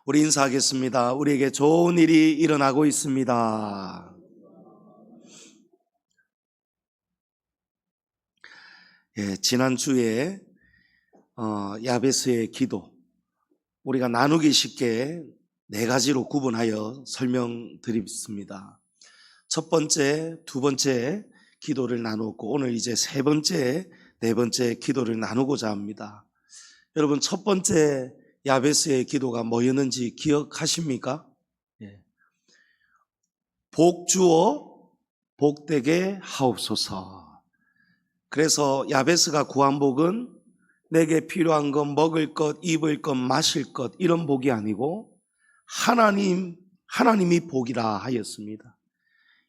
우리 인사하겠습니다. 우리에게 좋은 일이 일어나고 있습니다. 지난주에 야베스의 기도, 우리가 나누기 쉽게 네 가지로 구분하여 설명드리겠습니다. 첫 번째, 두 번째 기도를 나누었고, 오늘 이제 세 번째, 네 번째 기도를 나누고자 합니다. 여러분, 첫 번째 야베스의 기도가 뭐였는지 기억하십니까? 복 주어 복되게 하옵소서. 그래서 야베스가 구한 복은 내게 필요한 것, 먹을 것, 입을 것, 마실 것, 이런 복이 아니고 하나님이 복이라 하였습니다.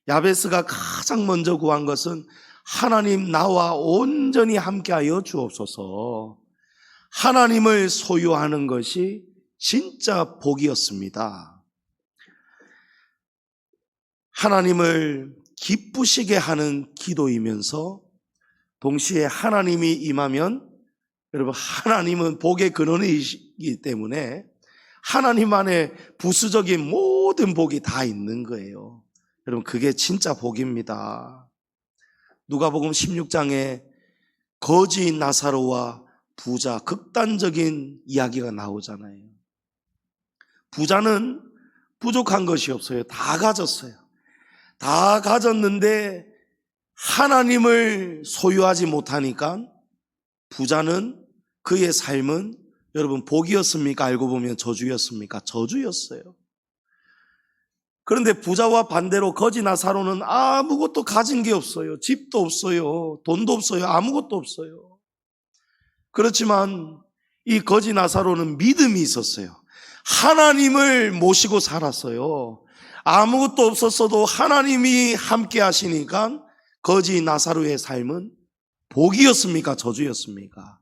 야베스가 가장 먼저 구한 것은 하나님 나와 온전히 함께하여 주옵소서. 하나님을 소유하는 것이 진짜 복이었습니다. 하나님을 기쁘시게 하는 기도이면서 동시에 하나님이 임하면, 여러분, 하나님은 복의 근원이기 때문에 하나님 안에 부수적인 모든 복이 다 있는 거예요. 여러분, 그게 진짜 복입니다. 누가복음 16장에 거지 나사로와 부자, 극단적인 이야기가 나오잖아요. 부자는 부족한 것이 없어요. 다 가졌어요. 다 가졌는데 하나님을 소유하지 못하니까 부자는, 그의 삶은 여러분 복이었습니까? 알고 보면 저주였습니까? 저주였어요. 그런데 부자와 반대로 거지 나사로는 아무것도 가진 게 없어요. 집도 없어요. 돈도 없어요. 아무것도 없어요. 그렇지만 이 거지 나사로는 믿음이 있었어요. 하나님을 모시고 살았어요. 아무것도 없었어도 하나님이 함께 하시니까 거지 나사로의 삶은 복이었습니까? 저주였습니까?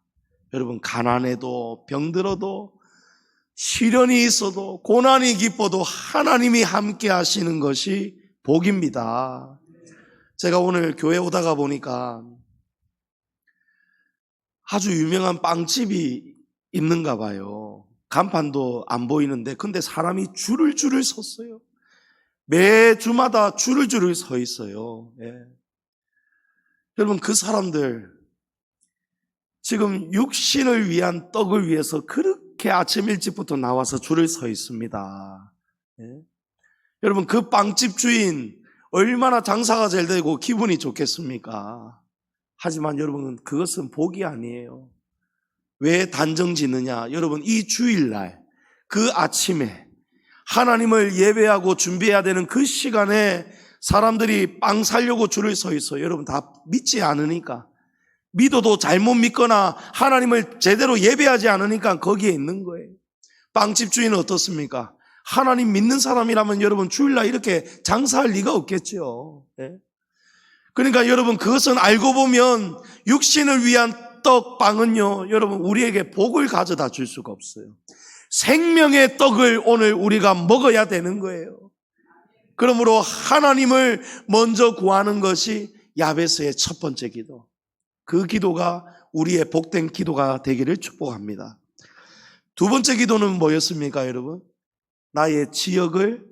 여러분, 가난해도 병들어도 시련이 있어도 고난이 기뻐도 하나님이 함께 하시는 것이 복입니다. 제가 오늘 교회 오다가 보니까 아주 유명한 빵집이 있는가 봐요. 간판도 안 보이는데 근데 사람이 줄을 섰어요. 매 주마다 줄을 서 있어요. 여러분, 그 사람들 지금 육신을 위한 떡을 위해서 그렇게 아침 일찍부터 나와서 줄을 서 있습니다. 여러분, 그 빵집 주인 얼마나 장사가 잘 되고 기분이 좋겠습니까? 하지만 여러분, 그것은 복이 아니에요. 왜 단정 짓느냐? 여러분, 이 주일날 그 아침에 하나님을 예배하고 준비해야 되는 그 시간에 사람들이 빵 사려고 줄을 서 있어요. 여러분, 다 믿지 않으니까, 믿어도 잘못 믿거나 하나님을 제대로 예배하지 않으니까 거기에 있는 거예요. 빵집 주인은 어떻습니까? 하나님 믿는 사람이라면 여러분 주일날 이렇게 장사할 리가 없겠죠. 그러니까 여러분, 그것은 알고 보면 육신을 위한 떡빵은요, 여러분, 우리에게 복을 가져다 줄 수가 없어요. 생명의 떡을 오늘 우리가 먹어야 되는 거예요. 그러므로 하나님을 먼저 구하는 것이 야베스의 첫 번째 기도. 그 기도가 우리의 복된 기도가 되기를 축복합니다. 두 번째 기도는 뭐였습니까, 여러분? 나의 지역을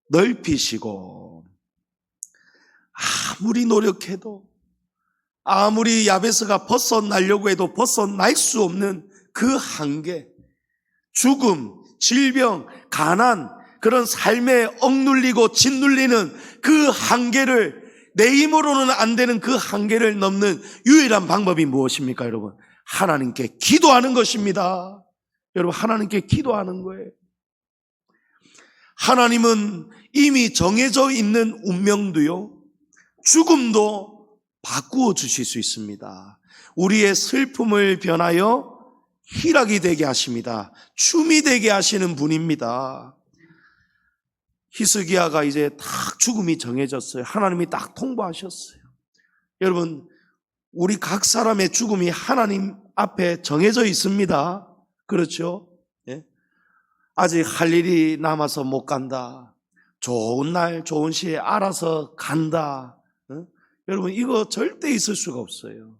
넓히시고. 아무리 노력해도, 아무리 야베스가 벗어나려고 해도 벗어날 수 없는 그 한계, 죽음, 질병, 가난, 그런 삶에 억눌리고 짓눌리는 그 한계를, 내 힘으로는 안 되는 그 한계를 넘는 유일한 방법이 무엇입니까, 여러분? 하나님께 기도하는 것입니다. 여러분, 하나님께 기도하는 거예요. 하나님은 이미 정해져 있는 운명도요, 죽음도 바꾸어 주실 수 있습니다. 우리의 슬픔을 변하여 희락이 되게 하십니다. 춤이 되게 하시는 분입니다. 히스기야가 이제 딱 죽음이 정해졌어요. 하나님이 딱 통보하셨어요. 여러분, 우리 각 사람의 죽음이 하나님 앞에 정해져 있습니다. 그렇죠? 아직 할 일이 남아서 못 간다. 좋은 날, 좋은 시에 알아서 간다. 여러분, 이거 절대 있을 수가 없어요.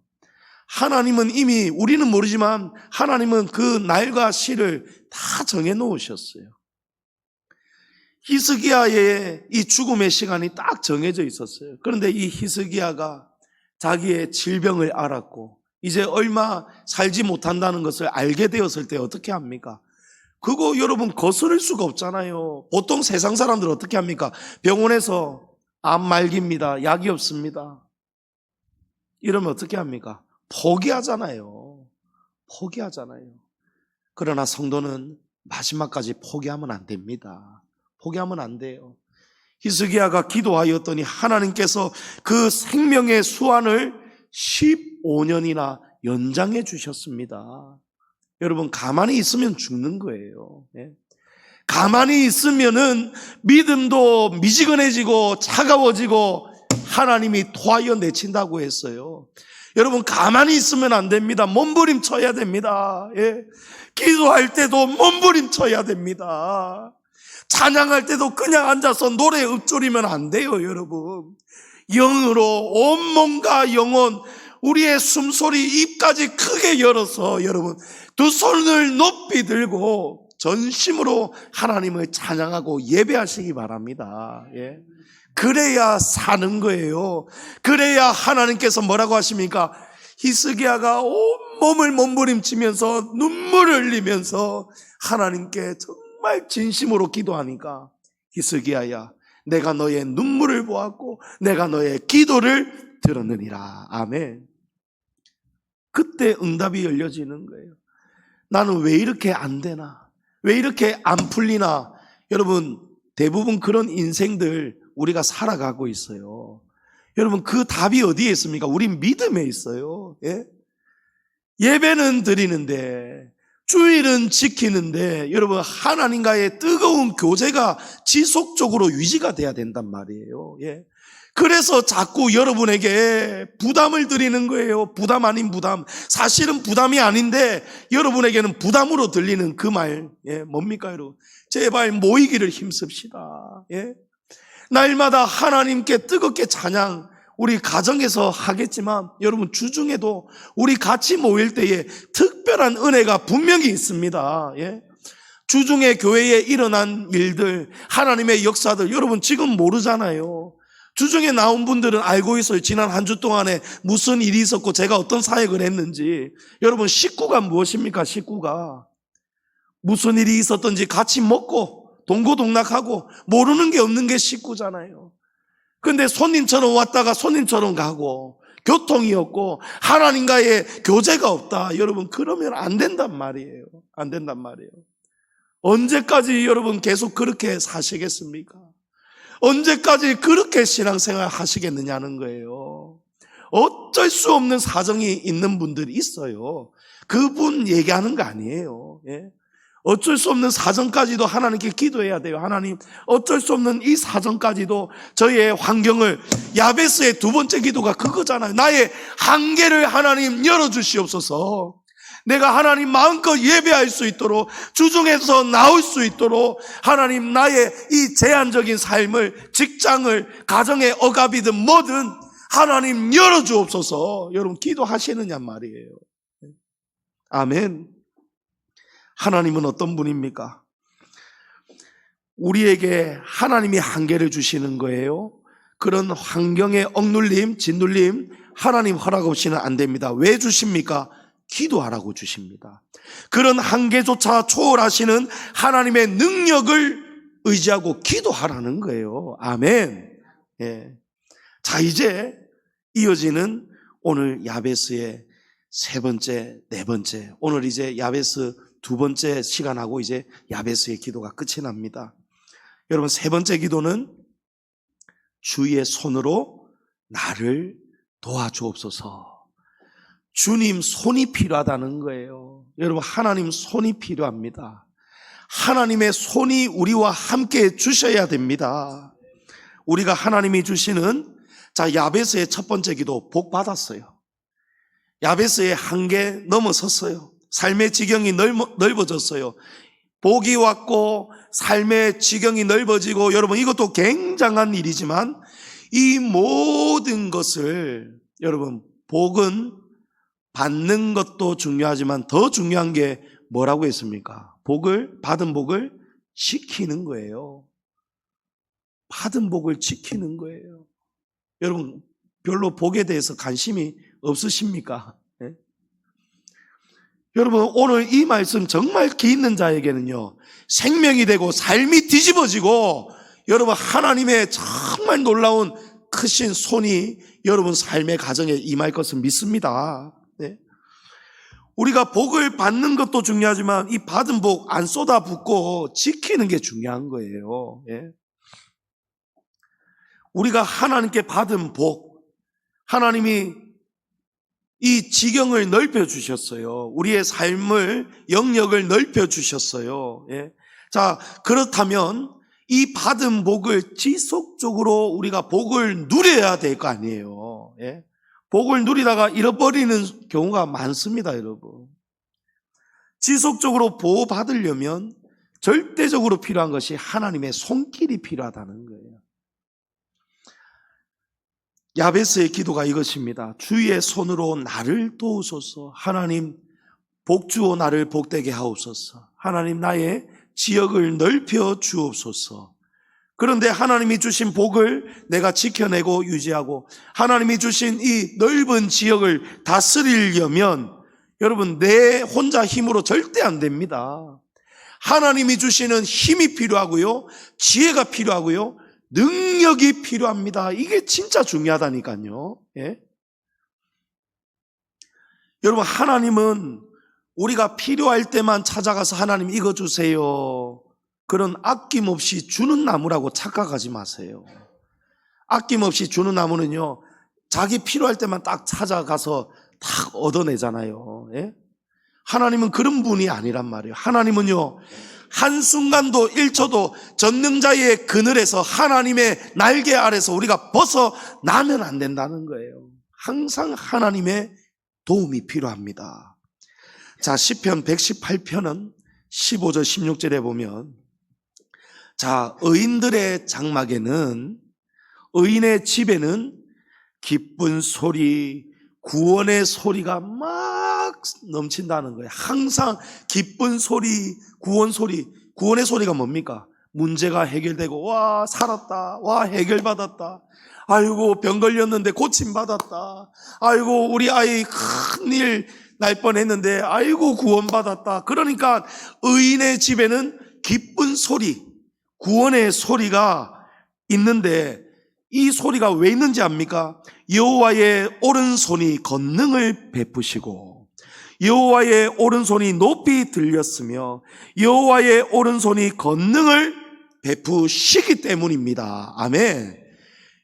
하나님은 이미, 우리는 모르지만 하나님은 그 날과 시를 다 정해 놓으셨어요. 히스기야의 이 죽음의 시간이 딱 정해져 있었어요. 그런데 이 히스기야가 자기의 질병을 알았고 이제 얼마 살지 못한다는 것을 알게 되었을 때 어떻게 합니까? 그거 여러분 거스를 수가 없잖아요. 보통 세상 사람들 어떻게 합니까? 병원에서 암 말기입니다. 약이 없습니다. 이러면 어떻게 합니까? 포기하잖아요. 포기하잖아요. 그러나 성도는 마지막까지 포기하면 안 됩니다. 포기하면 안 돼요. 히스기야가 기도하였더니 하나님께서 그 생명의 수완을 15년이나 연장해 주셨습니다. 여러분 가만히 있으면 죽는 거예요. 예? 가만히 있으면은 믿음도 미지근해지고 차가워지고 하나님이 토하여 내친다고 했어요. 여러분 가만히 있으면 안 됩니다. 몸부림쳐야 됩니다. 예? 기도할 때도 몸부림쳐야 됩니다. 찬양할 때도 그냥 앉아서 노래 읊조리면 안 돼요, 여러분. 영으로 온몸과 영혼, 우리의 숨소리, 입까지 크게 열어서 여러분 두 손을 높이 들고 전심으로 하나님을 찬양하고 예배하시기 바랍니다. 예. 그래야 사는 거예요. 그래야 하나님께서 뭐라고 하십니까? 히스기야가 온몸을 몸부림치면서 눈물을 흘리면서 하나님께 정말 진심으로 기도하니까 히스기야야, 내가 너의 눈물을 보았고 내가 너의 기도를 들었느니라. 아멘. 그때 응답이 열려지는 거예요. 나는 왜 이렇게 안 되나? 왜 이렇게 안 풀리나? 여러분 대부분 그런 인생들 우리가 살아가고 있어요. 여러분 그 답이 어디에 있습니까? 우리 믿음에 있어요. 예? 예배는 드리는데 주일은 지키는데 여러분 하나님과의 뜨거운 교제가 지속적으로 유지가 돼야 된단 말이에요. 예? 그래서 자꾸 여러분에게 부담을 드리는 거예요. 부담 아닌 부담. 사실은 부담이 아닌데 여러분에게는 부담으로 들리는 그 말. 예, 뭡니까 여러분? 제발 모이기를 힘씁시다. 예? 날마다 하나님께 뜨겁게 찬양 우리 가정에서 하겠지만 여러분 주중에도 우리 같이 모일 때에 특별한 은혜가 분명히 있습니다. 예? 주중에 교회에 일어난 일들, 하나님의 역사들 여러분 지금 모르잖아요. 주중에 나온 분들은 알고 있어요. 지난 한 주 동안에 무슨 일이 있었고 제가 어떤 사역을 했는지. 여러분 식구가 무엇입니까? 식구가 무슨 일이 있었던지 같이 먹고 동고동락하고 모르는 게 없는 게 식구잖아요. 근데 손님처럼 왔다가 손님처럼 가고 교통이 없고 하나님과의 교제가 없다. 여러분 그러면 안 된단 말이에요. 안 된단 말이에요. 언제까지 여러분 계속 그렇게 사시겠습니까? 언제까지 그렇게 신앙생활 하시겠느냐는 거예요. 어쩔 수 없는 사정이 있는 분들이 있어요. 그분 얘기하는 거 아니에요. 예? 어쩔 수 없는 사정까지도 하나님께 기도해야 돼요. 하나님 어쩔 수 없는 이 사정까지도 저의 환경을, 야베스의 두 번째 기도가 그거잖아요. 나의 한계를 하나님 열어주시옵소서. 내가 하나님 마음껏 예배할 수 있도록, 주중에서 나올 수 있도록 하나님 나의 이 제한적인 삶을, 직장을, 가정의 억압이든 뭐든 하나님 열어주옵소서. 여러분 기도하시느냐 말이에요. 아멘. 하나님은 어떤 분입니까? 우리에게 하나님이 한계를 주시는 거예요. 그런 환경에 억눌림, 짓눌림 하나님 허락 없이는 안 됩니다. 왜 주십니까? 기도하라고 주십니다. 그런 한계조차 초월하시는 하나님의 능력을 의지하고 기도하라는 거예요. 아멘. 예. 자, 이제 이어지는 오늘 야베스의 세 번째, 네 번째. 오늘 이제 야베스 두 번째 시간하고 이제 야베스의 기도가 끝이 납니다. 여러분 세 번째 기도는 주의 손으로 나를 도와주옵소서. 주님 손이 필요하다는 거예요. 여러분 하나님 손이 필요합니다. 하나님의 손이 우리와 함께 주셔야 됩니다. 우리가 하나님이 주시는 야베스의 첫 번째 기도 복 받았어요. 야베스의 한계 넘어섰어요. 삶의 지경이 넓어졌어요. 복이 왔고 삶의 지경이 넓어지고 여러분 이것도 굉장한 일이지만 이 모든 것을 여러분 복은 받는 것도 중요하지만 더 중요한 게 뭐라고 했습니까? 받은 복을 지키는 거예요. 받은 복을 지키는 거예요. 여러분, 별로 복에 대해서 관심이 없으십니까? 네? 여러분, 오늘 이 말씀 정말 기 있는 자에게는요, 생명이 되고 삶이 뒤집어지고 여러분 하나님의 정말 놀라운 크신 손이 여러분 삶의 가정에 임할 것을 믿습니다. 네? 우리가 복을 받는 것도 중요하지만 이 받은 복 안 쏟아붓고 지키는 게 중요한 거예요. 예? 우리가 하나님께 받은 복, 하나님이 이 지경을 넓혀 주셨어요. 우리의 삶을, 영역을 넓혀 주셨어요. 예? 자, 그렇다면 이 받은 복을 지속적으로 우리가 복을 누려야 될 거 아니에요. 예? 복을 누리다가 잃어버리는 경우가 많습니다, 여러분. 지속적으로 보호받으려면 절대적으로 필요한 것이 하나님의 손길이 필요하다는 거예요. 야베스의 기도가 이것입니다. 주의 손으로 나를 도우소서. 하나님 복주어 나를 복되게 하옵소서. 하나님 나의 지역을 넓혀 주옵소서. 그런데 하나님이 주신 복을 내가 지켜내고 유지하고 하나님이 주신 이 넓은 지역을 다스리려면 여러분 내 혼자 힘으로 절대 안 됩니다. 하나님이 주시는 힘이 필요하고요, 지혜가 필요하고요, 능력이 필요합니다. 이게 진짜 중요하다니까요. 예? 여러분, 하나님은 우리가 필요할 때만 찾아가서 하나님 이거 주세요, 그런 아낌없이 주는 나무라고 착각하지 마세요. 아낌없이 주는 나무는요, 자기 필요할 때만 딱 찾아가서 딱 얻어내잖아요. 예? 하나님은 그런 분이 아니란 말이에요. 하나님은요, 한순간도 1초도 전능자의 그늘에서 하나님의 날개 아래서 우리가 벗어나면 안 된다는 거예요. 항상 하나님의 도움이 필요합니다. 자, 시편 118편은 15절 16절에 보면, 자, 의인들의 장막에는, 의인의 집에는 기쁜 소리, 구원의 소리가 막 넘친다는 거예요. 항상 기쁜 소리, 구원 소리. 구원의 소리가 뭡니까? 문제가 해결되고, 와, 살았다. 와, 해결받았다. 아이고, 병 걸렸는데 고침받았다. 아이고, 우리 아이 큰일 날 뻔했는데, 아이고, 구원받았다. 그러니까 의인의 집에는 기쁜 소리, 구원의 소리가 있는데, 이 소리가 왜 있는지 압니까? 여호와의 오른손이 권능을 베푸시고 여호와의 오른손이 높이 들렸으며 여호와의 오른손이 권능을 베푸시기 때문입니다. 아멘.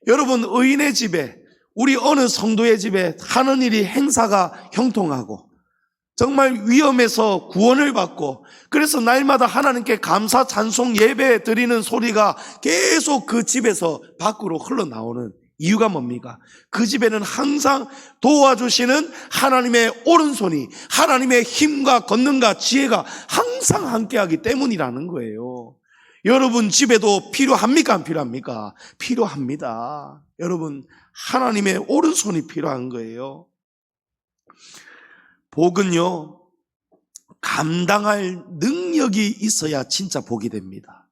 여러분, 의인의 집에, 우리 어느 성도의 집에 하는 일이 행사가 형통하고 정말 위험해서 구원을 받고, 그래서 날마다 하나님께 감사 찬송 예배 드리는 소리가 계속 그 집에서 밖으로 흘러나오는 이유가 뭡니까? 그 집에는 항상 도와주시는 하나님의 오른손이, 하나님의 힘과 권능과 지혜가 항상 함께하기 때문이라는 거예요. 여러분 집에도 필요합니까? 안 필요합니까? 필요합니다. 여러분, 하나님의 오른손이 필요한 거예요. 복은요, 감당할 능력이 있어야 진짜 복이 됩니다.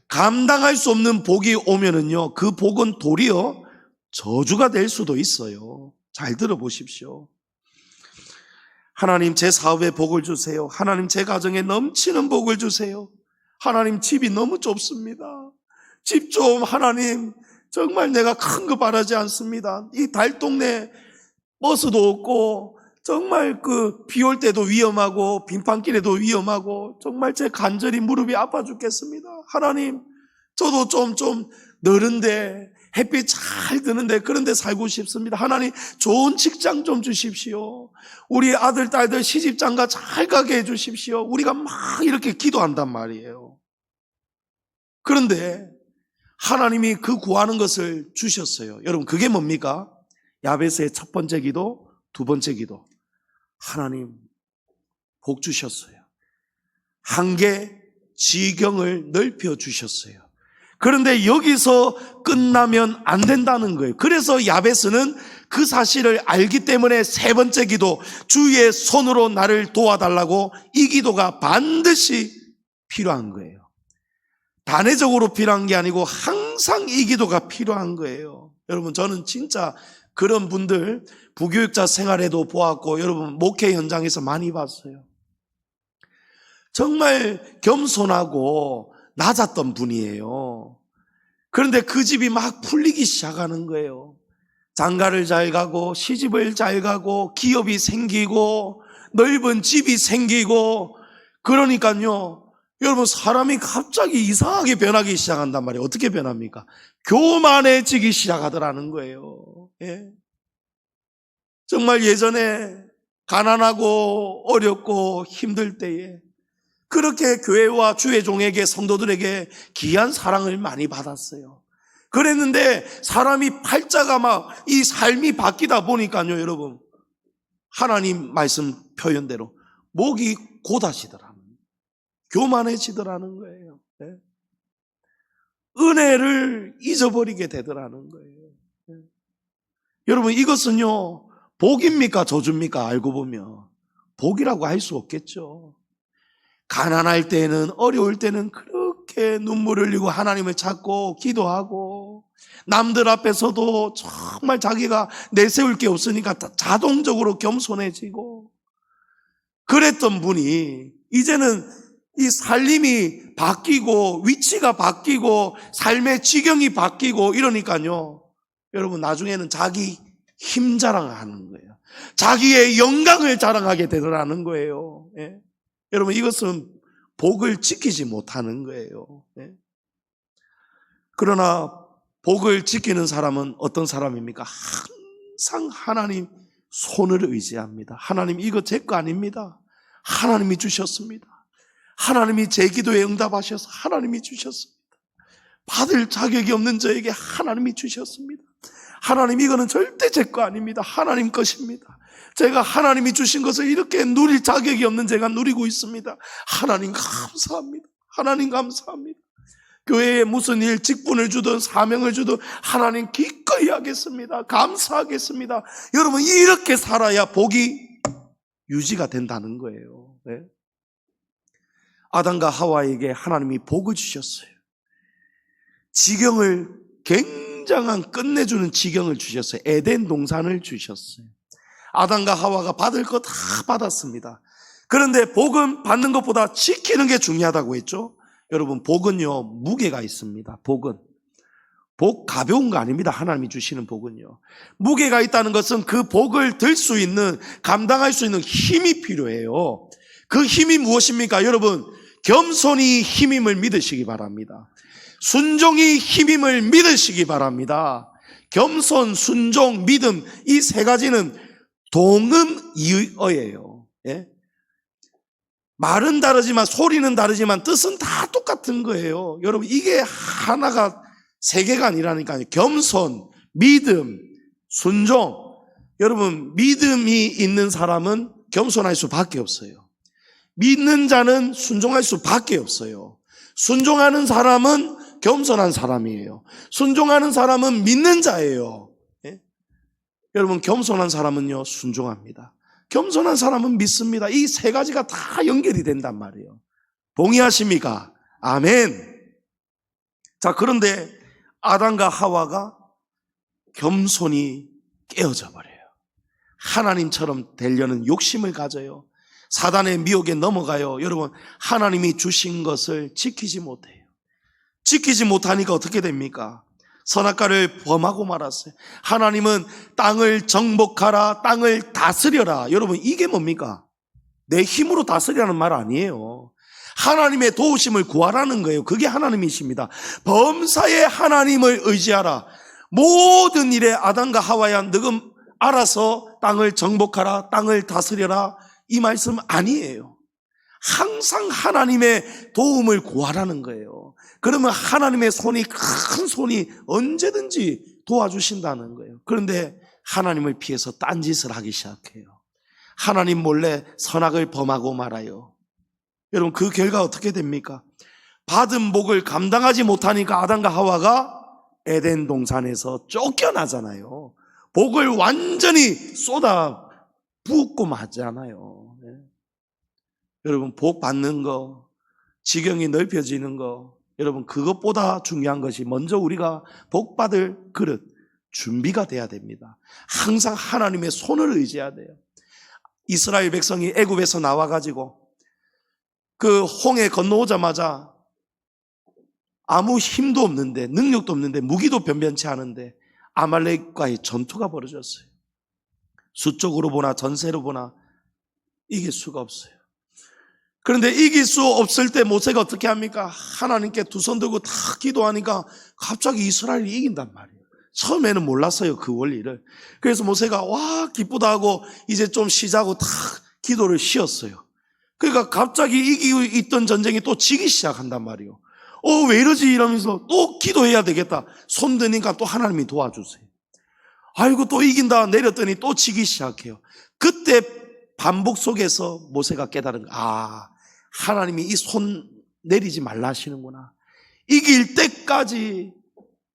감당할 수 없는 복이 오면은요, 그 복은 도리어 저주가 될 수도 있어요. 잘 들어보십시오. 하나님, 제 사업에 복을 주세요. 하나님, 제 가정에 넘치는 복을 주세요. 하나님, 집이 너무 좁습니다. 집 좀, 하나님, 정말 내가 큰 거 바라지 않습니다. 이 달동네 버스도 없고 정말 비 올 때도 위험하고 빙판길에도 위험하고 정말 제 간절히 무릎이 아파 죽겠습니다. 하나님, 저도 좀 너른데 햇빛 잘 드는데 그런 데 살고 싶습니다. 하나님, 좋은 직장 좀 주십시오. 우리 아들, 딸들 시집장가 잘 가게 해 주십시오. 우리가 막 이렇게 기도한단 말이에요. 그런데 하나님이 그 구하는 것을 주셨어요. 여러분, 그게 뭡니까? 야베스의 첫 번째 기도, 두 번째 기도. 하나님, 복 주셨어요. 한계 지경을 넓혀 주셨어요. 그런데 여기서 끝나면 안 된다는 거예요. 그래서 야베스는 그 사실을 알기 때문에 세 번째 기도, 주의 손으로 나를 도와달라고, 이 기도가 반드시 필요한 거예요. 단회적으로 필요한 게 아니고 항상 이 기도가 필요한 거예요. 여러분, 저는 진짜 그런 분들 부교육자 생활에도 보았고, 여러분 목회 현장에서 많이 봤어요. 정말 겸손하고 낮았던 분이에요. 그런데 그 집이 막 풀리기 시작하는 거예요. 장가를 잘 가고 시집을 잘 가고 기업이 생기고 넓은 집이 생기고, 그러니까요 여러분, 사람이 갑자기 이상하게 변하기 시작한단 말이에요. 어떻게 변합니까? 교만해지기 시작하더라는 거예요. 예. 정말 예전에 가난하고 어렵고 힘들 때에 그렇게 교회와 주의 종에게, 성도들에게 귀한 사랑을 많이 받았어요. 그랬는데 사람이 팔자가 막 이 삶이 바뀌다 보니까요 여러분, 하나님 말씀 표현대로 목이 곧아지더라는, 교만해지더라는 거예요. 네. 은혜를 잊어버리게 되더라는 거예요. 네. 여러분, 이것은요 복입니까 저주입니까? 알고 보면 복이라고 할 수 없겠죠. 가난할 때는, 어려울 때는 그렇게 눈물을 흘리고 하나님을 찾고 기도하고, 남들 앞에서도 정말 자기가 내세울 게 없으니까 자동적으로 겸손해지고 그랬던 분이 이제는 이 살림이 바뀌고 위치가 바뀌고 삶의 지경이 바뀌고 이러니까요 여러분, 나중에는 자기 힘 자랑하는 거예요. 자기의 영광을 자랑하게 되더라는 거예요. 예? 여러분, 이것은 복을 지키지 못하는 거예요. 예? 그러나 복을 지키는 사람은 어떤 사람입니까? 항상 하나님 손을 의지합니다. 하나님, 이거 제 거 아닙니다. 하나님이 주셨습니다. 하나님이 제 기도에 응답하셔서 하나님이 주셨습니다. 받을 자격이 없는 저에게 하나님이 주셨습니다. 하나님, 이거는 절대 제 거 아닙니다. 하나님 것입니다. 제가 하나님이 주신 것을 이렇게 누릴 자격이 없는 제가 누리고 있습니다. 하나님 감사합니다. 하나님 감사합니다. 교회에 무슨 일, 직분을 주든 사명을 주든 하나님 기꺼이 하겠습니다. 감사하겠습니다. 여러분, 이렇게 살아야 복이 유지가 된다는 거예요. 네? 아담과 하와에게 하나님이 복을 주셨어요. 지경을, 굉장한 끝내주는 지경을 주셨어요. 에덴 동산을 주셨어요. 아담과 하와가 받을 거 다 받았습니다. 그런데 복은 받는 것보다 지키는 게 중요하다고 했죠. 여러분, 복은요 무게가 있습니다. 복 가벼운 거 아닙니다. 하나님이 주시는 복은요 무게가 있다는 것은 그 복을 들 수 있는, 감당할 수 있는 힘이 필요해요. 그 힘이 무엇입니까? 여러분, 겸손이 힘임을 믿으시기 바랍니다. 순종이 힘임을 믿으시기 바랍니다. 겸손, 순종, 믿음, 이 세 가지는 동음이어예요. 예? 말은 다르지만, 소리는 다르지만 뜻은 다 똑같은 거예요. 여러분, 이게 하나가, 세 개가 아니라니까요. 겸손, 믿음, 순종. 여러분, 믿음이 있는 사람은 겸손할 수밖에 없어요. 믿는 자는 순종할 수밖에 없어요. 순종하는 사람은 겸손한 사람이에요. 순종하는 사람은 믿는 자예요. 예? 여러분, 겸손한 사람은요 순종합니다. 겸손한 사람은 믿습니다. 이 세 가지가 다 연결이 된단 말이에요. 동의하십니까? 아멘. 자, 그런데 아담과 하와가 겸손히 깨어져 버려요. 하나님처럼 되려는 욕심을 가져요. 사단의 미혹에 넘어가요. 여러분, 하나님이 주신 것을 지키지 못해요. 지키지 못하니까 어떻게 됩니까? 선악과를 범하고 말았어요. 하나님은 땅을 정복하라, 땅을 다스려라. 여러분, 이게 뭡니까? 내 힘으로 다스리라는 말 아니에요. 하나님의 도우심을 구하라는 거예요. 그게 하나님이십니다. 범사의 하나님을 의지하라. 모든 일에 아담과 하와야 너금 알아서 땅을 정복하라, 땅을 다스려라, 이 말씀 아니에요. 항상 하나님의 도움을 구하라는 거예요. 그러면 하나님의 손이, 큰 손이 언제든지 도와주신다는 거예요. 그런데 하나님을 피해서 딴짓을 하기 시작해요. 하나님 몰래 선악을 범하고 말아요. 여러분, 그 결과 어떻게 됩니까? 받은 복을 감당하지 못하니까 아담과 하와가 에덴 동산에서 쫓겨나잖아요. 복을 완전히 쏟아 붓고 마잖아요. 네. 여러분, 복 받는 거, 지경이 넓혀지는 거, 여러분, 그것보다 중요한 것이 먼저 우리가 복받을 그릇, 준비가 돼야 됩니다. 항상 하나님의 손을 의지해야 돼요. 이스라엘 백성이 애굽에서 나와가지고 그 홍해 건너오자마자 아무 힘도 없는데, 능력도 없는데, 무기도 변변치 않은데 아말렉과의 전투가 벌어졌어요. 수적으로 보나 전세로 보나 이길 수가 없어요. 그런데 이길 수 없을 때 모세가 어떻게 합니까? 하나님께 두 손 들고 다 기도하니까 갑자기 이스라엘이 이긴단 말이에요. 처음에는 몰랐어요, 그 원리를. 그래서 모세가 와 기쁘다 하고 이제 좀 쉬자고 다 기도를 쉬었어요. 그러니까 갑자기 이기고 있던 전쟁이 또 지기 시작한단 말이에요. 왜 이러지? 이러면서 또 기도해야 되겠다. 손 드니까 또 하나님이 도와주세요. 아이고 또 이긴다 내렸더니 또 지기 시작해요. 그때 반복 속에서 모세가 깨달은 거야. 하나님이 이 손 내리지 말라 하시는구나. 이길 때까지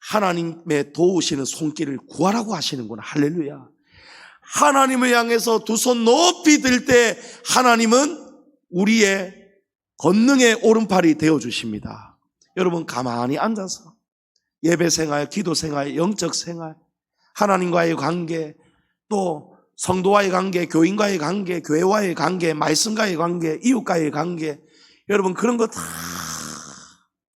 하나님의 도우시는 손길을 구하라고 하시는구나. 할렐루야. 하나님을 향해서 두 손 높이 들 때 하나님은 우리의 권능의 오른팔이 되어주십니다. 여러분 가만히 앉아서 예배생활, 기도생활, 영적생활, 하나님과의 관계, 또 성도와의 관계, 교인과의 관계, 교회와의 관계, 말씀과의 관계, 이웃과의 관계, 여러분 그런 거 다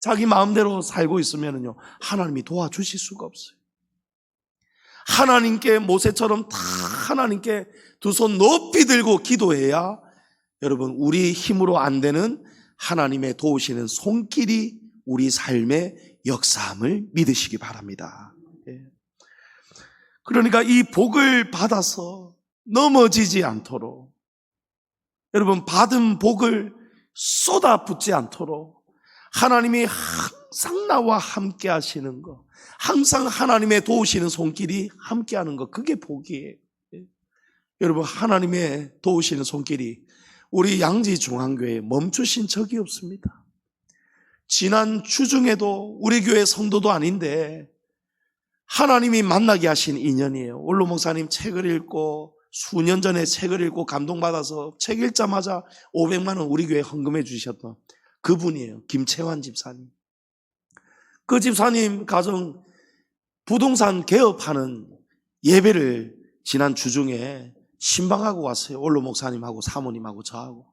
자기 마음대로 살고 있으면요 하나님이 도와주실 수가 없어요. 하나님께 모세처럼 다 하나님께 두 손 높이 들고 기도해야 여러분 우리 힘으로 안 되는 하나님의 도우시는 손길이 우리 삶의 역사함을 믿으시기 바랍니다. 그러니까 이 복을 받아서 넘어지지 않도록, 여러분 받은 복을 쏟아붓지 않도록 하나님이 항상 나와 함께 하시는 것, 항상 하나님의 도우시는 손길이 함께 하는 것, 그게 복이에요. 여러분 하나님의 도우시는 손길이 우리 양지중앙교회에 멈추신 적이 없습니다. 지난 주중에도 우리 교회 성도도 아닌데 하나님이 만나게 하신 인연이에요. 올로 목사님 책을 읽고 수년 전에 책을 읽고 감동받아서 책 읽자마자 500만 원 우리 교회에 헌금해 주셨던 그분이에요. 김채환 집사님. 그 집사님 가정 부동산 개업하는 예배를 지난 주중에 신방하고 왔어요. 올로 목사님하고 사모님하고 저하고.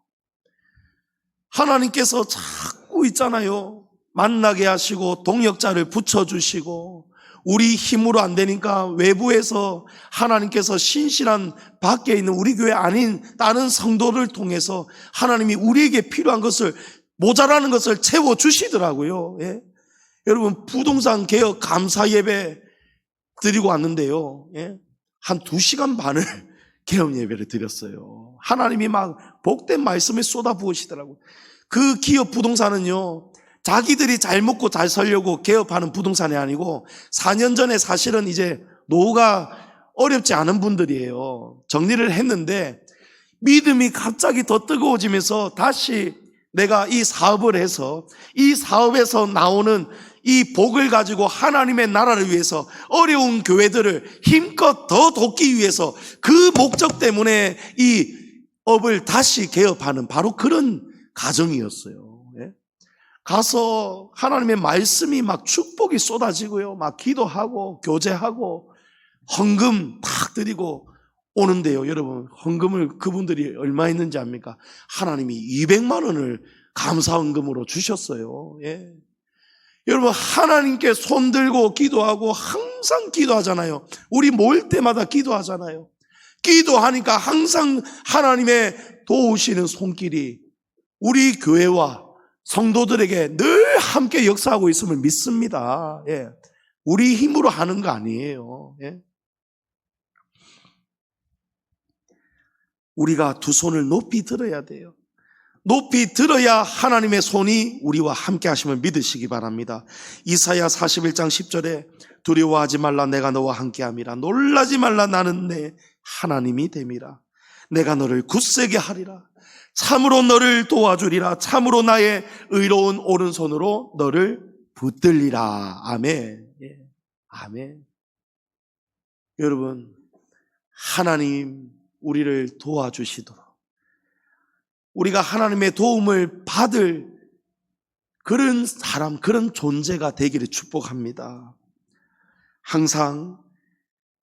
하나님께서 자꾸 있잖아요. 만나게 하시고 동역자를 붙여주시고 우리 힘으로 안 되니까 외부에서 하나님께서 신실한 밖에 있는 우리 교회 아닌 다른 성도를 통해서 하나님이 우리에게 필요한 것을 모자라는 것을 채워주시더라고요. 예? 여러분 부동산 개혁 감사 예배 드리고 왔는데요. 예? 한 2시간 반을 개업 예배를 드렸어요. 하나님이 막 복된 말씀을 쏟아부으시더라고요. 그 기업 부동산은요 자기들이 잘 먹고 잘 살려고 개업하는 부동산이 아니고 4년 전에 사실은 이제 노후가 어렵지 않은 분들이에요. 정리를 했는데 믿음이 갑자기 더 뜨거워지면서 다시 내가 이 사업을 해서 이 사업에서 나오는 이 복을 가지고 하나님의 나라를 위해서 어려운 교회들을 힘껏 더 돕기 위해서 그 목적 때문에 이 업을 다시 개업하는 바로 그런 가정이었어요. 가서 하나님의 말씀이 막 축복이 쏟아지고요. 막 기도하고 교제하고 헌금 탁 드리고 오는데요. 여러분 헌금을 그분들이 얼마 있는지 압니까? 하나님이 200만 원을 감사 헌금으로 주셨어요. 예. 여러분 하나님께 손 들고 기도하고 항상 기도하잖아요. 우리 모일 때마다 기도하잖아요. 기도하니까 항상 하나님의 도우시는 손길이 우리 교회와 성도들에게 늘 함께 역사하고 있음을 믿습니다. 예. 우리 힘으로 하는 거 아니에요. 예. 우리가 두 손을 높이 들어야 돼요. 높이 들어야 하나님의 손이 우리와 함께 하심을 믿으시기 바랍니다. 이사야 41장 10절에 두려워하지 말라 내가 너와 함께함이라 놀라지 말라 나는 내 하나님이 됨이라 내가 너를 굳세게 하리라 참으로 너를 도와주리라 참으로 나의 의로운 오른손으로 너를 붙들리라. 아멘. 예. 아멘. 여러분 하나님 우리를 도와주시도록 우리가 하나님의 도움을 받을 그런 사람, 그런 존재가 되기를 축복합니다. 항상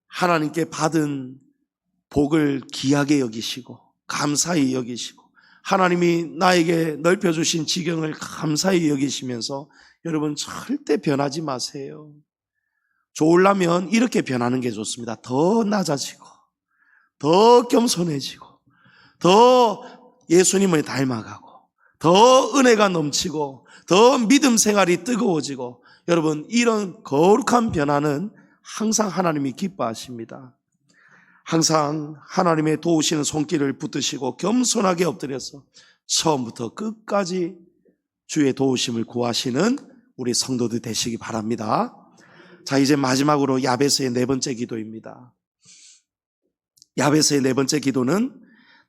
하나님께 받은 복을 귀하게 여기시고 감사히 여기시고 하나님이 나에게 넓혀주신 지경을 감사히 여기시면서 여러분 절대 변하지 마세요. 좋으려면 이렇게 변하는 게 좋습니다. 더 낮아지고 더 겸손해지고 더 예수님을 닮아가고 더 은혜가 넘치고 더 믿음 생활이 뜨거워지고 여러분 이런 거룩한 변화는 항상 하나님이 기뻐하십니다. 항상 하나님의 도우시는 손길을 붙드시고 겸손하게 엎드려서 처음부터 끝까지 주의 도우심을 구하시는 우리 성도들 되시기 바랍니다. 자, 이제 마지막으로 야베스의 네 번째 기도입니다. 야베스의 네 번째 기도는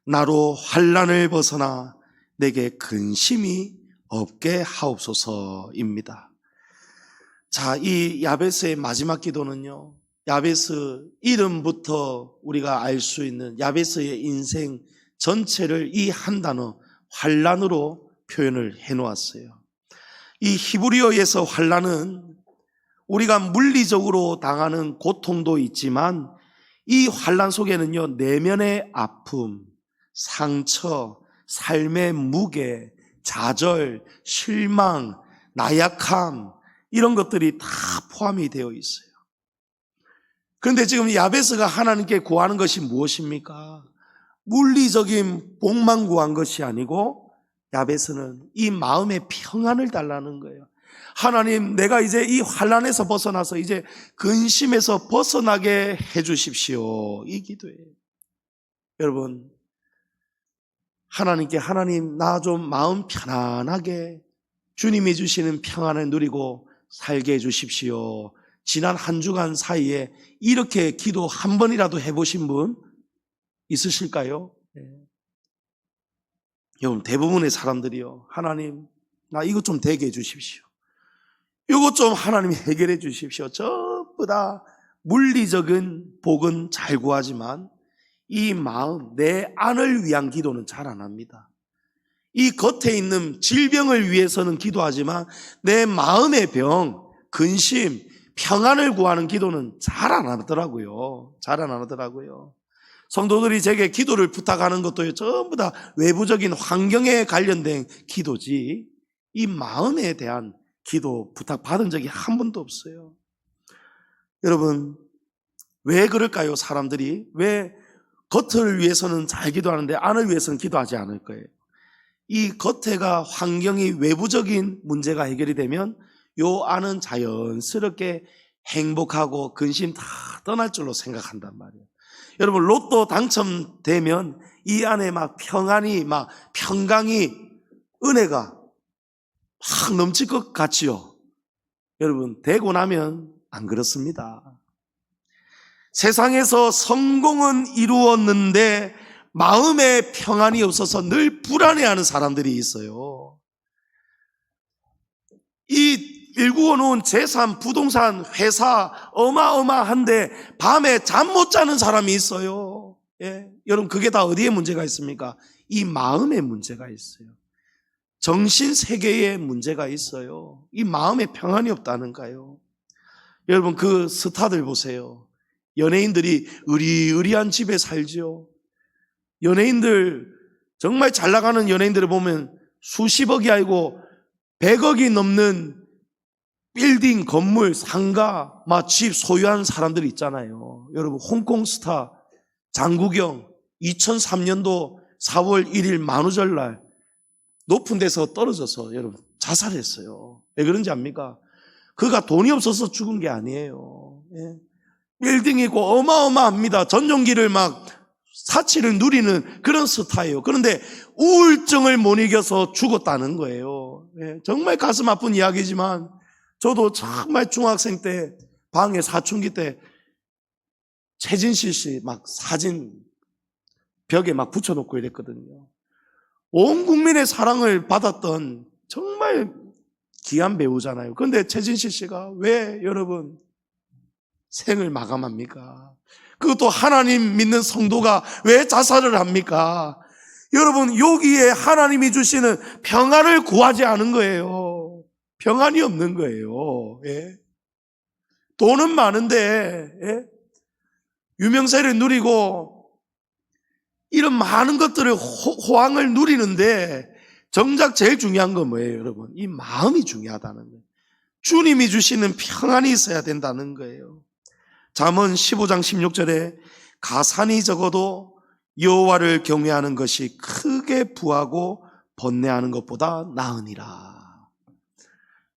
나로 환난을 벗어나 내게 근심이 없게 하옵소서입니다. 자, 이 야베스의 마지막 기도는요, 야베스 이름부터 우리가 알 수 있는 야베스의 인생 전체를 이 한 단어 환난으로 표현을 해놓았어요. 이 히브리어에서 환난은 우리가 물리적으로 당하는 고통도 있지만 이 환난 속에는요, 내면의 아픔, 상처, 삶의 무게, 좌절, 실망, 나약함 이런 것들이 다 포함이 되어 있어요. 그런데 지금 야베스가 하나님께 구하는 것이 무엇입니까? 물리적인 복만 구한 것이 아니고 야베스는 이 마음의 평안을 달라는 거예요. 하나님, 내가 이제 이 환난에서 벗어나서 이제 근심에서 벗어나게 해주십시오. 이 기도예요. 여러분, 하나님께 하나님, 나 좀 마음 편안하게 주님이 주시는 평안을 누리고 살게 해주십시오. 지난 한 주간 사이에 이렇게 기도 한 번이라도 해보신 분 있으실까요? 네. 여러분, 대부분의 사람들이요, 하나님, 나 이것 좀 되게 해주십시오. 이것 좀 하나님이 해결해 주십시오. 전부 다 물리적인 복은 잘 구하지만 이 마음, 내 안을 위한 기도는 잘 안 합니다. 이 겉에 있는 질병을 위해서는 기도하지만 내 마음의 병, 근심, 평안을 구하는 기도는 잘 안 하더라고요. 잘 안 하더라고요. 성도들이 제게 기도를 부탁하는 것도 전부 다 외부적인 환경에 관련된 기도지 이 마음에 대한 기도 부탁받은 적이 한 번도 없어요. 여러분, 왜 그럴까요? 사람들이 왜 겉을 위해서는 잘 기도하는데 안을 위해서는 기도하지 않을 거예요? 이 겉에가 환경이 외부적인 문제가 해결이 되면 요 안은 자연스럽게 행복하고 근심 다 떠날 줄로 생각한단 말이에요. 여러분, 로또 당첨되면 이 안에 막 평안이, 막 평강이, 은혜가 막 넘칠 것 같지요? 여러분, 되고 나면 안 그렇습니다. 세상에서 성공은 이루었는데 마음에 평안이 없어서 늘 불안해하는 사람들이 있어요. 이 일구어놓은 재산, 부동산, 회사 어마어마한데 밤에 잠 못 자는 사람이 있어요. 예. 여러분, 그게 다 어디에 문제가 있습니까? 이 마음에 문제가 있어요. 정신세계에 문제가 있어요. 이 마음에 평안이 없다는가요? 여러분, 그 스타들 보세요. 연예인들이 의리의리한 집에 살죠. 연예인들, 정말 잘 나가는 연예인들을 보면 수십억이 아니고 100억이 넘는 빌딩, 건물, 상가, 막 집 소유한 사람들이 있잖아요. 여러분, 홍콩 스타 장국영 2003년도 4월 1일 만우절날 높은 데서 떨어져서 여러분 자살했어요. 왜 그런지 압니까? 그가 돈이 없어서 죽은 게 아니에요. 예. 빌딩이 있고 어마어마합니다. 전용기를 막 사치를 누리는 그런 스타예요. 그런데 우울증을 못 이겨서 죽었다는 거예요. 예. 정말 가슴 아픈 이야기지만 저도 정말 중학생 때 방에 사춘기 때 최진실 씨 막 사진 벽에 막 붙여놓고 이랬거든요. 온 국민의 사랑을 받았던 정말 귀한 배우잖아요. 그런데 최진실 씨가 왜 여러분 생을 마감합니까? 그것도 하나님 믿는 성도가 왜 자살을 합니까? 여러분, 여기에 하나님이 주시는 평안을 구하지 않은 거예요. 평안이 없는 거예요. 예? 돈은 많은데, 예? 유명세를 누리고 이런 많은 것들을 호황을 누리는데 정작 제일 중요한 건 뭐예요, 여러분? 이 마음이 중요하다는 거예요. 주님이 주시는 평안이 있어야 된다는 거예요. 잠언 15장 16절에 가산이 적어도 여호와를 경외하는 것이 크게 부하고 번뇌하는 것보다 나으니라.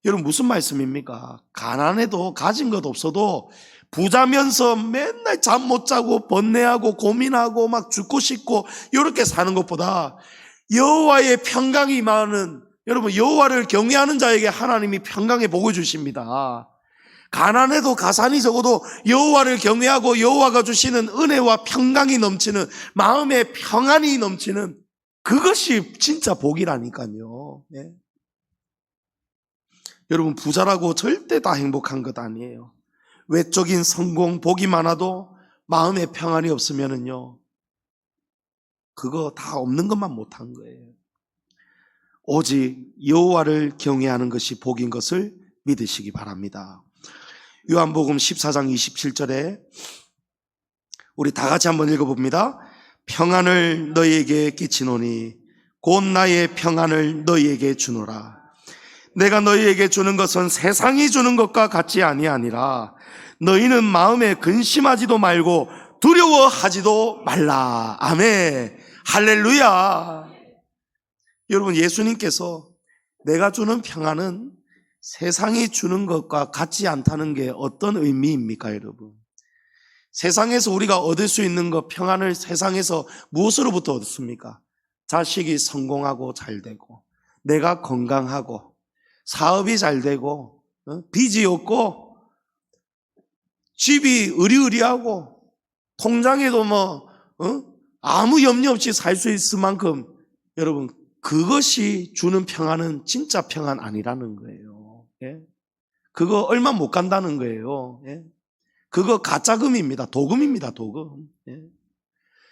여러분 무슨 말씀입니까? 가난해도 가진 것 없어도 부자면서 맨날 잠 못 자고 번뇌하고 고민하고 막 죽고 싶고 이렇게 사는 것보다 여호와의 평강이 임하는, 여러분 여호와를 경외하는 자에게 하나님이 평강의 복을 주십니다. 가난해도 가산이 적어도 여호와를 경외하고 여호와가 주시는 은혜와 평강이 넘치는, 마음의 평안이 넘치는, 그것이 진짜 복이라니까요. 네. 여러분 부자라고 절대 다 행복한 것 아니에요. 외적인 성공, 복이 많아도 마음의 평안이 없으면은요, 그거 다 없는 것만 못한 거예요. 오직 여호와를 경외하는 것이 복인 것을 믿으시기 바랍니다. 요한복음 14장 27절에 우리 다 같이 한번 읽어봅니다. 평안을 너희에게 끼치노니 곧 나의 평안을 너희에게 주노라. 내가 너희에게 주는 것은 세상이 주는 것과 같이 아니하니라. 너희는 마음에 근심하지도 말고 두려워하지도 말라. 아멘. 할렐루야. 여러분 예수님께서 내가 주는 평안은 세상이 주는 것과 같지 않다는 게 어떤 의미입니까, 여러분? 세상에서 우리가 얻을 수 있는 것, 평안을 세상에서 무엇으로부터 얻습니까? 자식이 성공하고 잘 되고, 내가 건강하고, 사업이 잘 되고, 빚이 없고, 집이 으리으리하고, 통장에도 아무 염려 없이 살 수 있을 만큼, 여러분, 그것이 주는 평안은 진짜 평안 아니라는 거예요. 예? 그거 얼마 못 간다는 거예요. 예? 그거 가짜금입니다. 도금입니다. 도금. 예?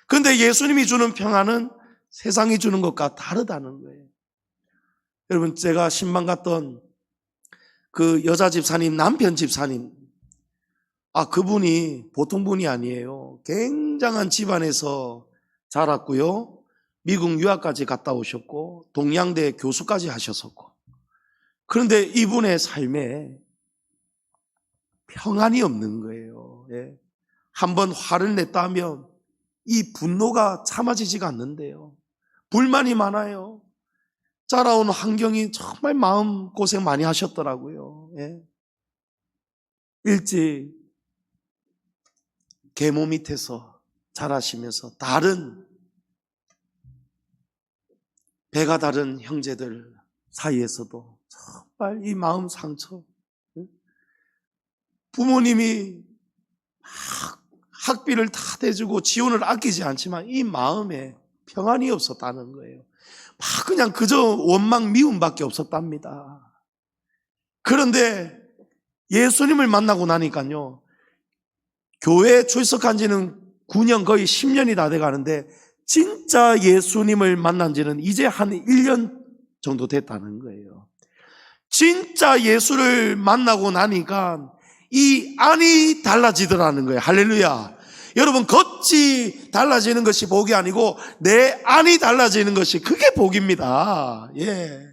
그런데 예수님이 주는 평안은 세상이 주는 것과 다르다는 거예요. 여러분 제가 신방 갔던 그 여자 집사님, 남편 집사님, 그분이 보통 분이 아니에요. 굉장한 집안에서 자랐고요, 미국 유학까지 갔다 오셨고 동양대 교수까지 하셨었고, 그런데 이분의 삶에 평안이 없는 거예요. 예. 한번 화를 냈다 하면 이 분노가 참아지지가 않는데요. 불만이 많아요. 자라온 환경이 정말 마음고생 많이 하셨더라고요. 예. 일찍 계모 밑에서 자라시면서 다른 배가 다른 형제들 사이에서도 정말 이 마음 상처, 부모님이 학비를 다 대주고 지원을 아끼지 않지만 이 마음에 평안이 없었다는 거예요. 막 그냥 그저 원망 미움밖에 없었답니다. 그런데 예수님을 만나고 나니까요, 교회에 출석한 지는 9년 거의 10년이 다 돼가는데 진짜 예수님을 만난 지는 이제 한 1년 정도 됐다는 거예요. 진짜 예수를 만나고 나니까 이 안이 달라지더라는 거예요. 할렐루야. 여러분 겉이 달라지는 것이 복이 아니고 내 안이 달라지는 것이 그게 복입니다. 예.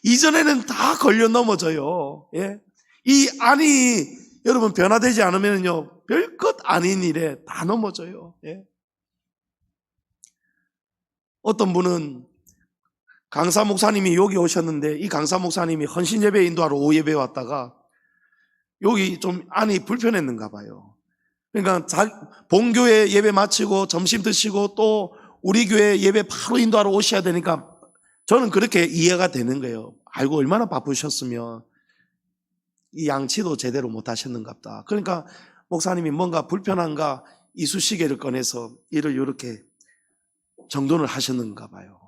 이전에는 다 걸려 넘어져요. 예. 이 안이 여러분 변화되지 않으면요 별것 아닌 일에 다 넘어져요. 예. 어떤 분은 강사 목사님이 여기 오셨는데 이 강사 목사님이 헌신 예배 인도하러 오후 예배 왔다가 여기 좀 안이 불편했는가 봐요. 그러니까 본교회 예배 마치고 점심 드시고 또 우리 교회 예배 바로 인도하러 오셔야 되니까 저는 그렇게 이해가 되는 거예요. 아이고 얼마나 바쁘셨으면 이 양치도 제대로 못 하셨는가 보다. 그러니까 목사님이 뭔가 불편한가 이쑤시개를 꺼내서 이를 이렇게 정돈을 하셨는가 봐요.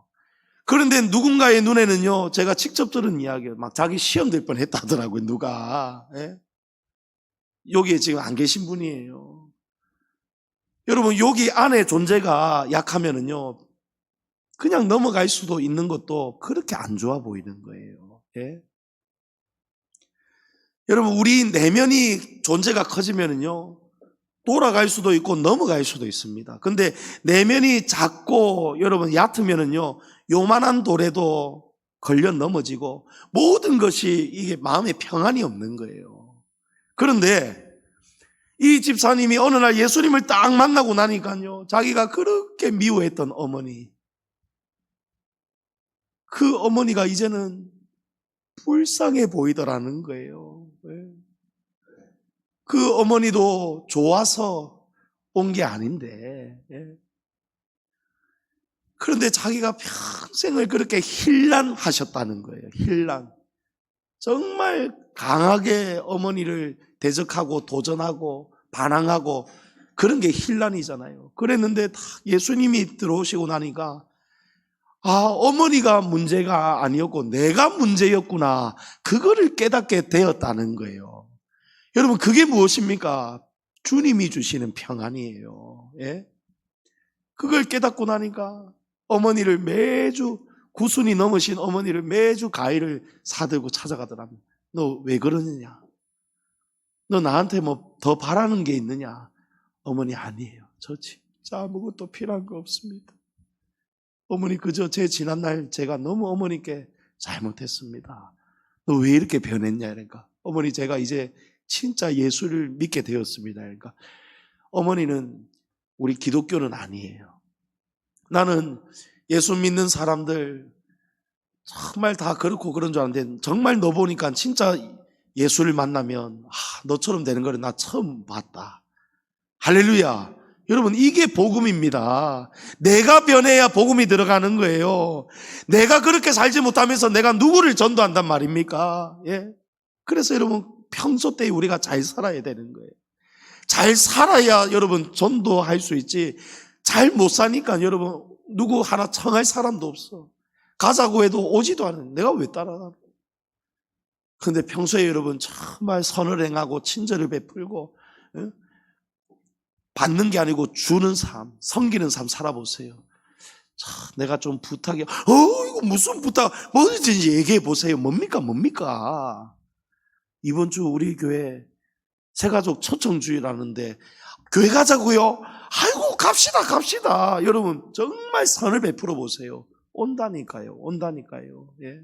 그런데 누군가의 눈에는요, 제가 직접 들은 이야기예요. 막 자기 시험 될 뻔 했다더라고요, 누가. 예? 여기에 지금 안 계신 분이에요. 여러분, 여기 안에 존재가 약하면은요, 그냥 넘어갈 수도 있는 것도 그렇게 안 좋아 보이는 거예요. 예? 여러분, 우리 내면이 존재가 커지면은요, 돌아갈 수도 있고 넘어갈 수도 있습니다. 근데 내면이 작고 여러분 얕으면은요, 요만한 돌에도 걸려 넘어지고 모든 것이 이게 마음에 평안이 없는 거예요. 그런데 이 집사님이 어느 날 예수님을 딱 만나고 나니까요, 자기가 그렇게 미워했던 어머니, 그 어머니가 이제는 불쌍해 보이더라는 거예요. 그 어머니도 좋아서 온 게 아닌데, 그런데 자기가 평생을 그렇게 힐난하셨다는 거예요. 힐난. 정말 강하게 어머니를 대적하고 도전하고 반항하고 그런 게 힐난이잖아요. 그랬는데 예수님이 들어오시고 나니까 어머니가 문제가 아니었고 내가 문제였구나. 그거를 깨닫게 되었다는 거예요. 여러분, 그게 무엇입니까? 주님이 주시는 평안이에요. 예? 그걸 깨닫고 나니까 어머니를 매주 구순이 넘으신 어머니를 매주 과일을 사들고 찾아가더랍니다. 너 왜 그러느냐? 너 나한테 뭐 더 바라는 게 있느냐? 어머니, 아니에요. 저 진짜 아무것도 필요한 거 없습니다. 어머니, 그저 제 지난날 제가 너무 어머니께 잘못했습니다. 너 왜 이렇게 변했냐? 그러니까 어머니, 제가 이제 진짜 예수를 믿게 되었습니다. 그러니까 어머니는 우리 기독교는 아니에요. 나는 예수 믿는 사람들 정말 다 그렇고 그런 줄 알았는데 정말 너 보니까 진짜 예수를 만나면 너처럼 되는 거를 나 처음 봤다. 할렐루야. 여러분, 이게 복음입니다. 내가 변해야 복음이 들어가는 거예요. 내가 그렇게 살지 못하면서 내가 누구를 전도한단 말입니까? 예. 그래서 여러분, 평소 때 우리가 잘 살아야 되는 거예요. 잘 살아야 여러분 전도할 수 있지. 잘 못 사니까 여러분 누구 하나 청할 사람도 없어. 가자고 해도 오지도 않은. 내가 왜 따라가? 그런데 평소에 여러분 정말 선을 행하고 친절을 베풀고 받는 게 아니고 주는 삶, 섬기는 삶 살아보세요. 내가 좀 부탁이 이거 무슨 부탁, 뭐든지 얘기해 보세요. 뭡니까? 이번 주 우리 교회 새가족 초청주의라는데 교회 가자고요? 아이고, 갑시다. 여러분 정말 선을 베풀어 보세요. 온다니까요. 예.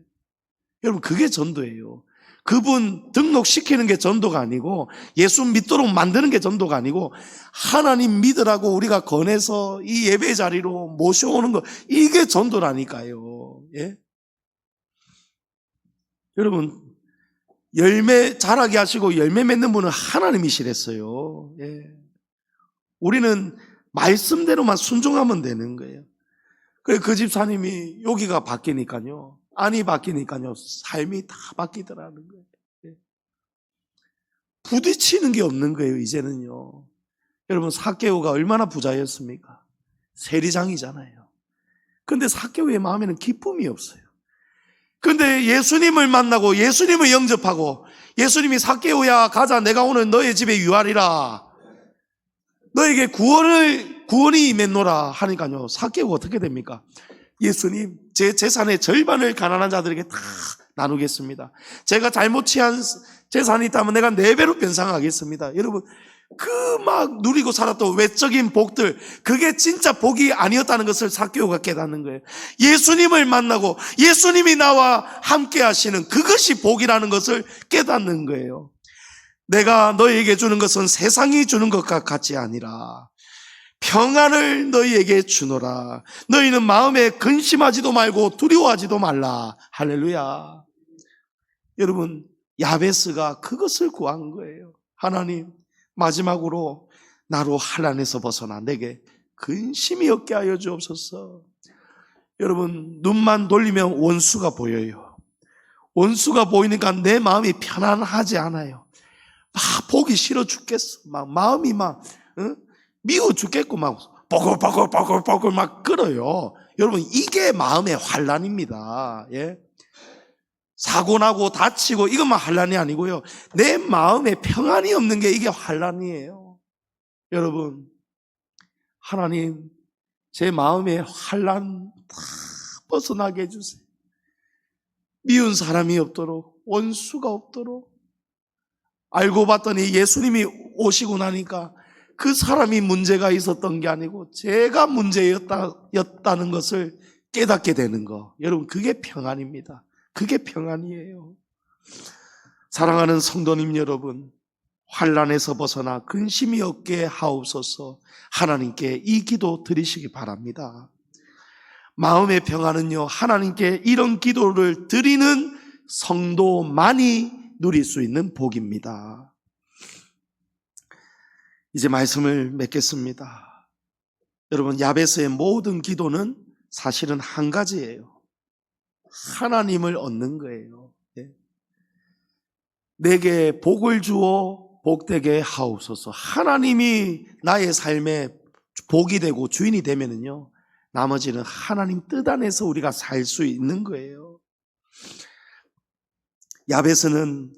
여러분, 그게 전도예요. 그분 등록시키는 게 전도가 아니고 예수 믿도록 만드는 게 전도가 아니고 하나님 믿으라고 우리가 권해서 이 예배 자리로 모셔오는 거, 이게 전도라니까요. 예? 여러분, 열매 자라게 하시고 열매 맺는 분은 하나님이시랬어요. 예. 우리는 말씀대로만 순종하면 되는 거예요. 그래, 그 집사님이 여기가 바뀌니까요, 안이 바뀌니까요, 삶이 다 바뀌더라는 거예요. 예. 부딪히는 게 없는 거예요, 이제는요. 여러분, 삭개오가 얼마나 부자였습니까? 세리장이잖아요. 근데 삭개오의 마음에는 기쁨이 없어요. 근데 예수님을 만나고 예수님을 영접하고 예수님이 삭개오야 가자, 내가 오늘 너의 집에 유하리라, 너에게 구원이 임했노라 하니까요, 삭개오가 어떻게 됩니까? 예수님, 제 재산의 절반을 가난한 자들에게 다 나누겠습니다. 제가 잘못 취한 재산이 있다면 내가 4배로 변상하겠습니다. 여러분, 그 막 누리고 살았던 외적인 복들, 그게 진짜 복이 아니었다는 것을 삭개오가 깨닫는 거예요. 예수님을 만나고 예수님이 나와 함께 하시는 그것이 복이라는 것을 깨닫는 거예요. 내가 너희에게 주는 것은 세상이 주는 것과 같이 아니라 평안을 너희에게 주노라. 너희는 마음에 근심하지도 말고 두려워하지도 말라. 할렐루야. 여러분, 야베스가 그것을 구한 거예요. 하나님, 마지막으로 나로 환난에서 벗어나 내게 근심이 없게 하여 주옵소서. 여러분, 눈만 돌리면 원수가 보여요. 원수가 보이니까 내 마음이 편안하지 않아요. 막 보기 싫어 죽겠어. 막 마음이 미워 죽겠고 막 뻐글뻐글 막 끓어요. 여러분, 이게 마음의 환난입니다. 예? 사고 나고 다치고 이것만 환난이 아니고요, 내 마음에 평안이 없는 게 이게 환난이에요. 여러분, 하나님, 제 마음에 환난 다 벗어나게 해주세요. 미운 사람이 없도록, 원수가 없도록, 알고 봤더니 예수님이 오시고 나니까 그 사람이 문제가 있었던 게 아니고 제가 문제였다는 것을 깨닫게 되는 거. 여러분, 그게 평안입니다. 그게 평안이에요. 사랑하는 성도님 여러분, 환난에서 벗어나 근심이 없게 하옵소서. 하나님께 이 기도 드리시기 바랍니다. 마음의 평안은요, 하나님께 이런 기도를 드리는 성도만이 누릴 수 있는 복입니다. 이제 말씀을 맺겠습니다. 여러분, 야베스의 모든 기도는 사실은 한 가지예요. 하나님을 얻는 거예요. 내게 복을 주어 복되게 하옵소서. 하나님이 나의 삶에 복이 되고 주인이 되면은요, 나머지는 하나님 뜻 안에서 우리가 살 수 있는 거예요. 야베스는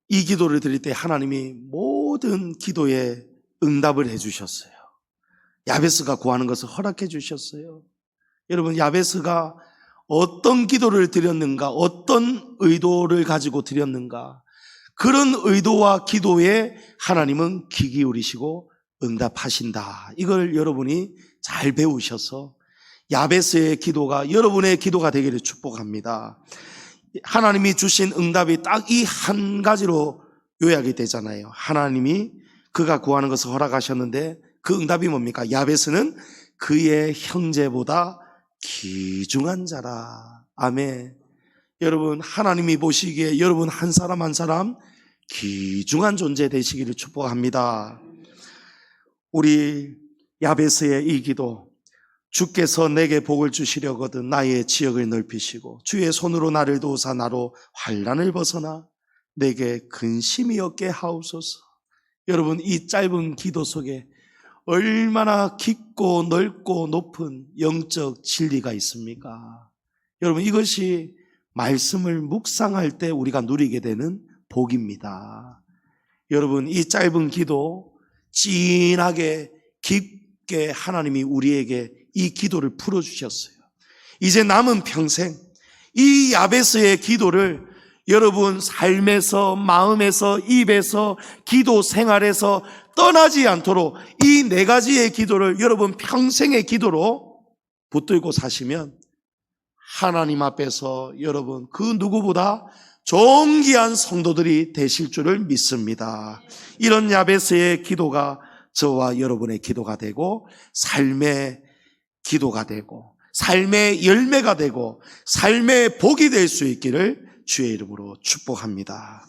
이 기도를 드릴 때 하나님이 모든 기도에 응답을 해주셨어요. 야베스가 구하는 것을 허락해 주셨어요. 여러분, 야베스가 어떤 기도를 드렸는가, 어떤 의도를 가지고 드렸는가, 그런 의도와 기도에 하나님은 귀 기울이시고 응답하신다. 이걸 여러분이 잘 배우셔서 야베스의 기도가 여러분의 기도가 되기를 축복합니다. 하나님이 주신 응답이 딱 이 한 가지로 요약이 되잖아요. 하나님이 그가 구하는 것을 허락하셨는데 그 응답이 뭡니까? 야베스는 그의 형제보다 귀중한 자라. 아멘. 여러분, 하나님이 보시기에 여러분 한 사람 한 사람 귀중한 존재 되시기를 축복합니다. 우리 야베스의 이 기도, 주께서 내게 복을 주시려거든 나의 지역을 넓히시고 주의 손으로 나를 도우사 나로 환난을 벗어나 내게 근심이 없게 하옵소서. 여러분, 이 짧은 기도 속에 얼마나 깊고 넓고 높은 영적 진리가 있습니까? 여러분, 이것이 말씀을 묵상할 때 우리가 누리게 되는 복입니다. 여러분, 이 짧은 기도 진하게 깊게 하나님이 우리에게 이 기도를 풀어주셨어요. 이제 남은 평생 이 야베스의 기도를 여러분 삶에서, 마음에서, 입에서, 기도 생활에서 떠나지 않도록 이 네 가지의 기도를 여러분 평생의 기도로 붙들고 사시면 하나님 앞에서 여러분 그 누구보다 존귀한 성도들이 되실 줄을 믿습니다. 이런 야베스의 기도가 저와 여러분의 기도가 되고 삶의 기도가 되고 삶의 열매가 되고 삶의 복이 될 수 있기를 주의 이름으로 축복합니다.